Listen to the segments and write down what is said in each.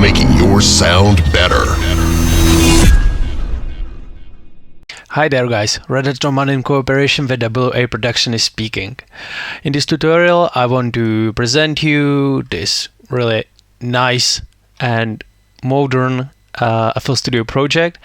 making your sound better. Hi there guys, Reddit Roman in cooperation with WA Production is speaking. In this tutorial I want to present you this really nice and modern FL Studio project,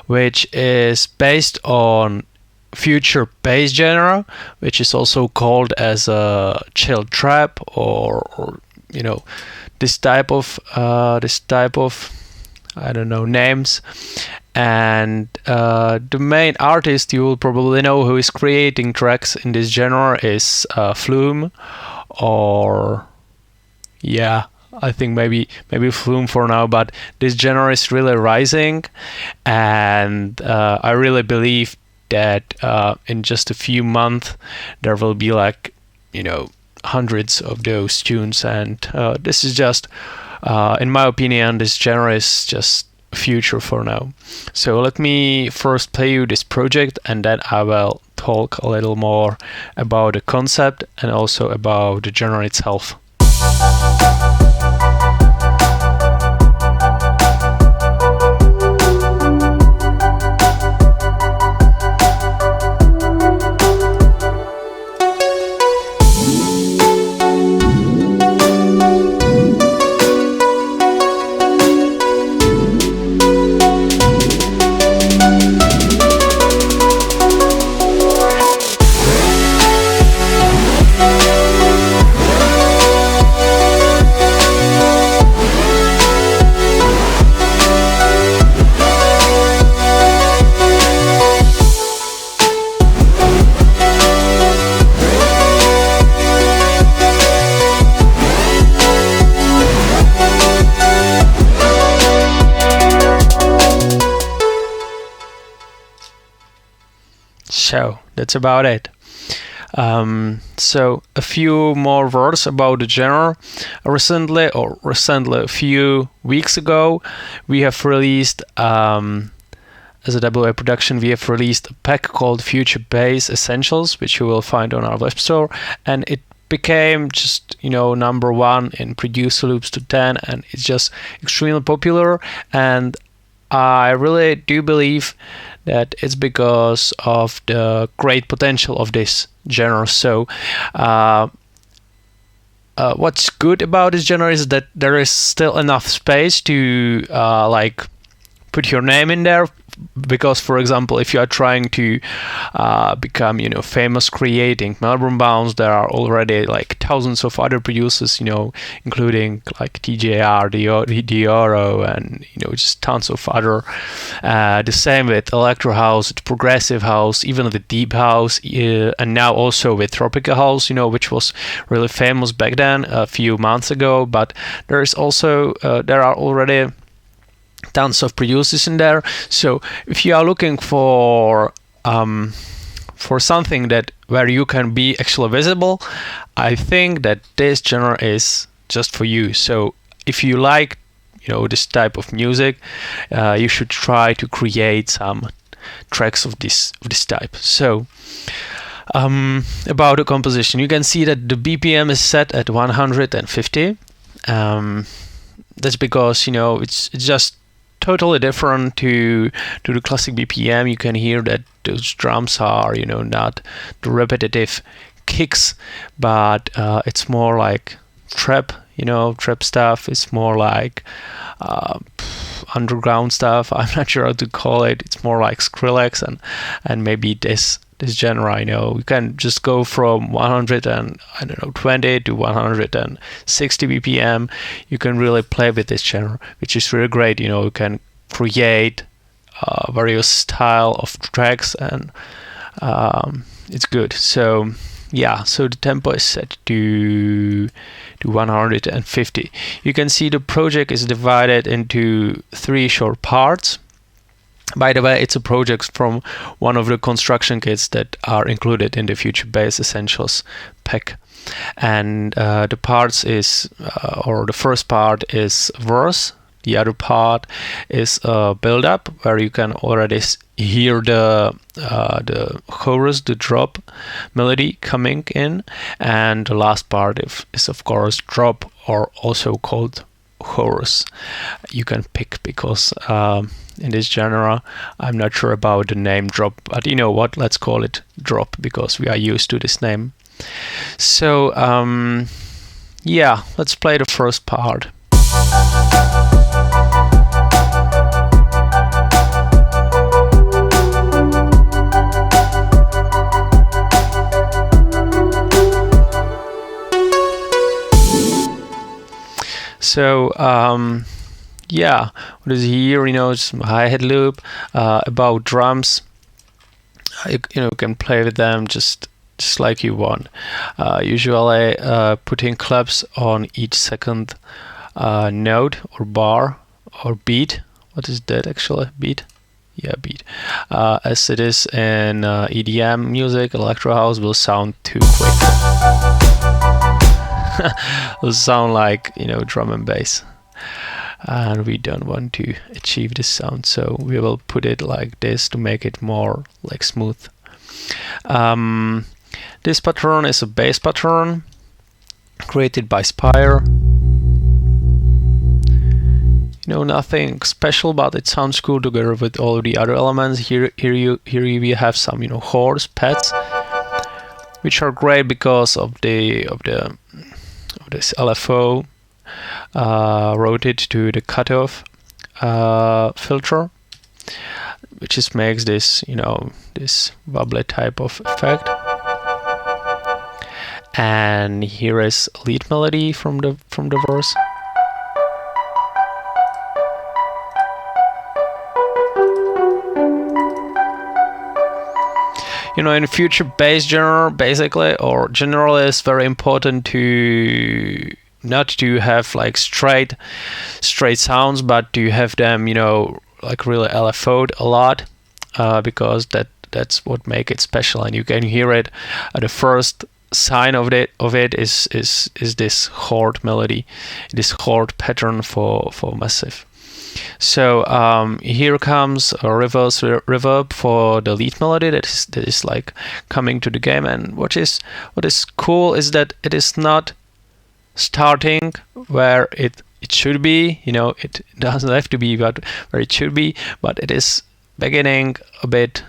which is based on future bass genre, which is also called as a chill trap or you know this type of I don't know names. And the main artist you will probably know who is creating tracks in this genre is Flume, or yeah, I think maybe Flume for now, but this genre is really rising, and I really believe that in just a few months there will be like hundreds of those tunes, and this is just in my opinion this genre is just future for now. So let me first play you this project, and then I will talk a little more about the concept and also about the genre itself. So that's about it. So a few more words about the genre. Recently, a few weeks ago, we have released, as a WA production, we have released a pack called Future Bass Essentials, which you will find on our web store, and it became just number one in producer loops to 10, and it's just extremely popular. And I really do believe that it's because of the great potential of this genre. So what's good about this genre is that there is still enough space to like put your name in there, because for example if you are trying to become famous creating Melbourne bounce, there are already like thousands of other producers, including like TJR, Dioro, and just tons of other. The same with electro house, progressive house, even the deep house, and now also with tropical house, which was really famous back then a few months ago. But there is also there are already tons of producers in there. So if you are looking for something where you can be actually visible, I think that this genre is just for you. So if you like this type of music, you should try to create some tracks of this type. So about the composition, you can see that the BPM is set at 150. That's because it's just totally different to the classic BPM. You can hear that those drums are not the repetitive kicks, but it's more like trap stuff. It's more like underground stuff. I'm not sure how to call it. It's more like Skrillex and maybe this genre. You can just go from 120 to 160 BPM. You can really play with this genre, which is really great. You can create various style of tracks, and it's good. So yeah, so the tempo is set to 150. You can see the project is divided into 3 short parts. By the way, it's a project from one of the construction kits that are included in the Future Bass Essentials pack. And the parts is, or the first part is verse. The other part is a build-up where you can already hear the chorus, the drop melody coming in, and the last part is of course drop, or also called horse you can pick, because in this genre I'm not sure about the name drop, but you know what, let's call it drop because we are used to this name. So yeah, let's play the first part. So yeah, what is here? You know, some hi-hat loop. About drums, you know, can play with them just like you want. Usually putting claps on each second note or bar or beat. What is that actually? Beat? Yeah, beat. As it is in EDM music, electro house will sound too quick. Will sound like, you know, drum and bass, and we don't want to achieve this sound, so we will put it like this to make it more like smooth. This pattern is a bass pattern created by Spire. You know, nothing special, but it sounds cool together with all the other elements. Here we have some, you know, chords, pads, which are great because of this LFO routed to the cutoff filter, which just makes this, you know, this wobbly type of effect. And here is lead melody from the verse. You know, in the future bass genre, basically, or generally, it's very important to not to have like straight sounds, but to have them, you know, like really LFO'd a lot, because that's what make it special, and you can hear it. The first sign of it is this chord melody, this chord pattern for Massive. So here comes a reverse reverb for the lead melody that is like coming to the game. And what is cool is that it is not starting where it should be. You know, it doesn't have to be but where it should be, but it is beginning a bit,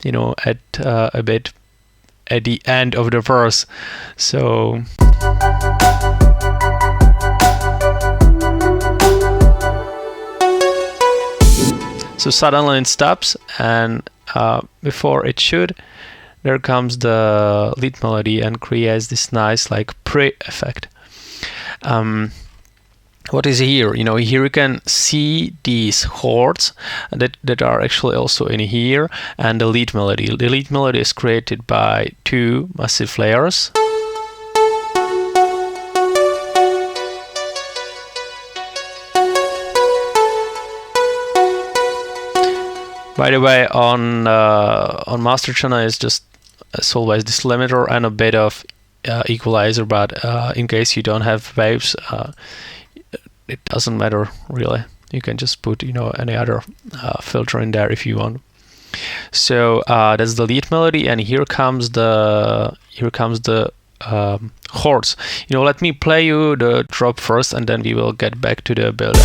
you know, at a bit at the end of the verse. So suddenly it stops, and before it should, there comes the lead melody and creates this nice like pre-effect. What is here? You know, here you can see these chords that are actually also in here, and the lead melody. The lead melody is created by two massive layers. By the way, on master channel is just as always this limiter and a bit of equalizer, but in case you don't have waves, it doesn't matter really. You can just put, you know, any other filter in there if you want. So that's the lead melody, and here comes the chords. You know, let me play you the drop first, and then we will get back to the build.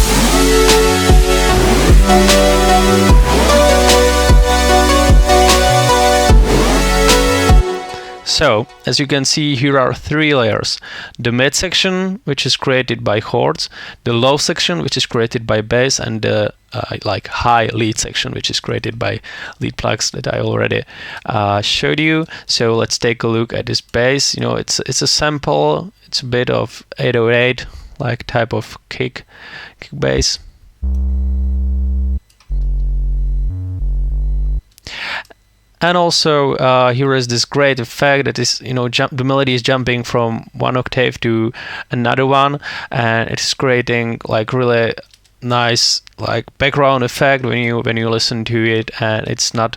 So, as you can see, here are three layers. The mid section, which is created by chords, the low section, which is created by bass, and the like high lead section, which is created by lead plugs that I already showed you. So let's take a look at this bass. You know, it's a sample. It's a bit of 808 like type of kick bass. And also here is this great effect that is, you know, the melody is jumping from one octave to another one, and it's creating like really nice like background effect when you listen to it, and it's not,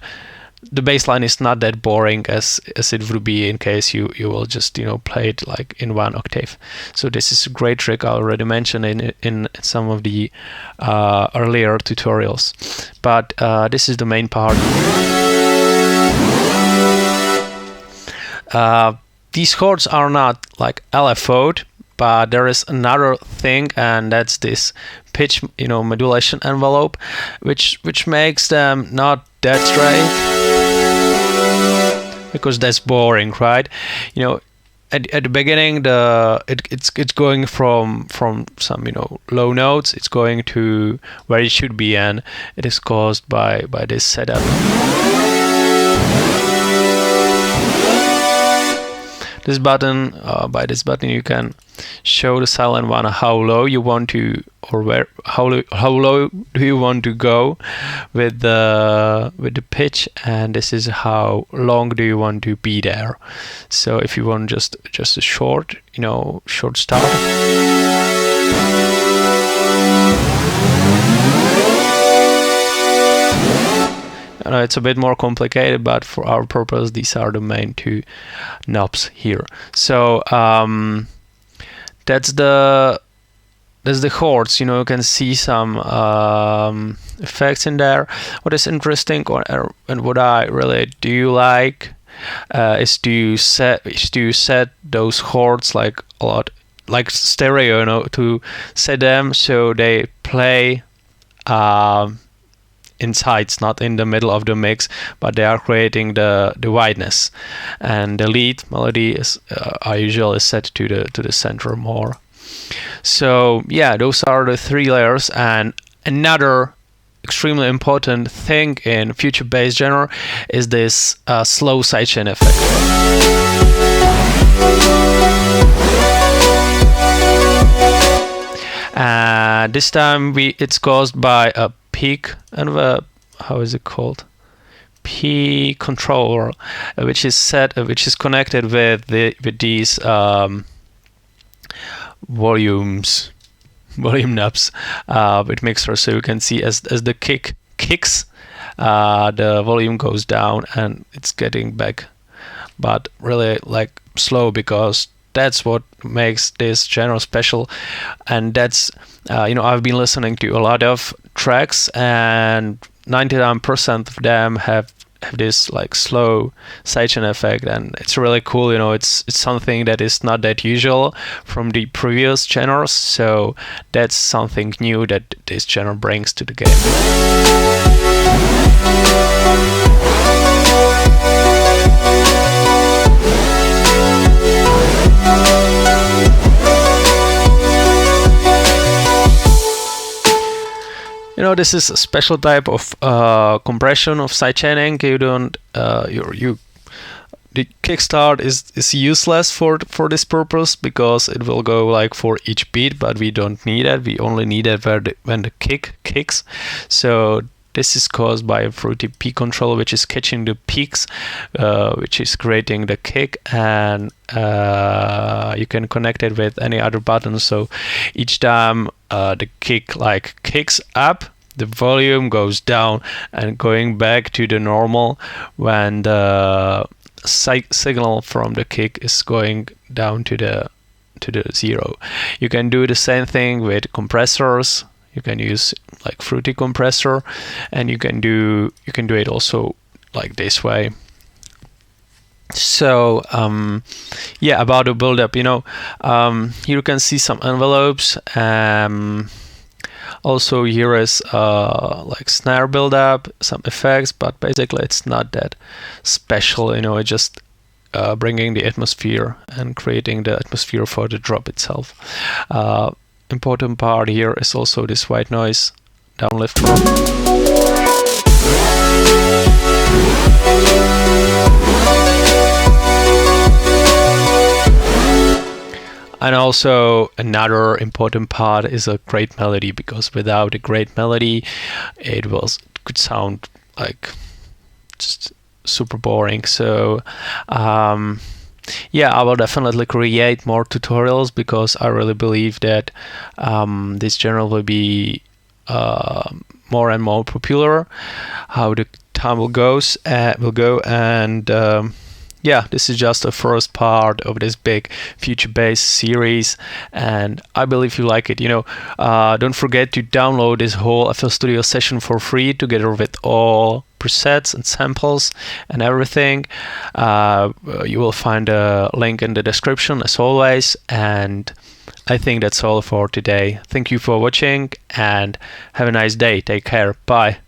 the bass line is not that boring as it would be in case you will just, you know, play it like in one octave. So this is a great trick I already mentioned in some of the earlier tutorials, but this is the main part. These chords are not like LFO'd, but there is another thing, and that's this pitch, modulation envelope, which makes them not that straight, because that's boring, right? At the beginning, it's going from some low notes, it's going to where it should be, and it is caused by this setup. This button, by this button, you can show the silent one how low you want to, or how low do you want to go with the pitch, and this is how long do you want to be there. So if you want just a short start. It's a bit more complicated, but for our purpose, these are the main two knobs here. So that's the chords. You can see some effects in there. What is interesting, and what I really do like, is to set those chords like a lot, like stereo, to set them so they play inside, not in the middle of the mix, but they are creating the wideness, and the lead melody is are usually set to the center more. So yeah, those are the three layers. And another extremely important thing in future bass genre is this slow sidechain effect. This time it's caused by a peak and how is it called? Peak controller, which is connected with these volume knobs with mixer. So you can see as the kicks, the volume goes down and it's getting back, but really like slow, because that's what makes this genre special. And that's I've been listening to a lot of tracks, and 99% of them have this like slow sidechain effect, and it's really cool. It's something that is not that usual from the previous genres, so that's something new that this genre brings to the game. This is a special type of compression of sidechaining. The kickstart is useless for this purpose, because it will go like for each beat, but we don't need it. We only need it when the kick kicks. So this is caused by a fruity peak control, which is catching the peaks, which is creating the kick, and you can connect it with any other button. So each time the kick kicks up, the volume goes down, and going back to the normal when the signal from the kick is going down to the zero. You can do the same thing with compressors. You can use like fruity compressor, and you can do it also like this way. So yeah, about the build-up, here you can see some envelopes. Also here is like snare build-up, some effects, but basically it's not that special. It's just bringing the atmosphere and creating the atmosphere for the drop itself. Important part here is also this white noise downlift drop. And also another important part is a great melody, because without a great melody it could sound like just super boring. So yeah, I will definitely create more tutorials, because I really believe that this genre will be more and more popular. How the time will go, and yeah, this is just the first part of this big future bass series, and I believe you like it. Don't forget to download this whole FL Studio session for free, together with all presets and samples and everything. You will find a link in the description as always, and I think that's all for today. Thank you for watching and have a nice day. Take care. Bye.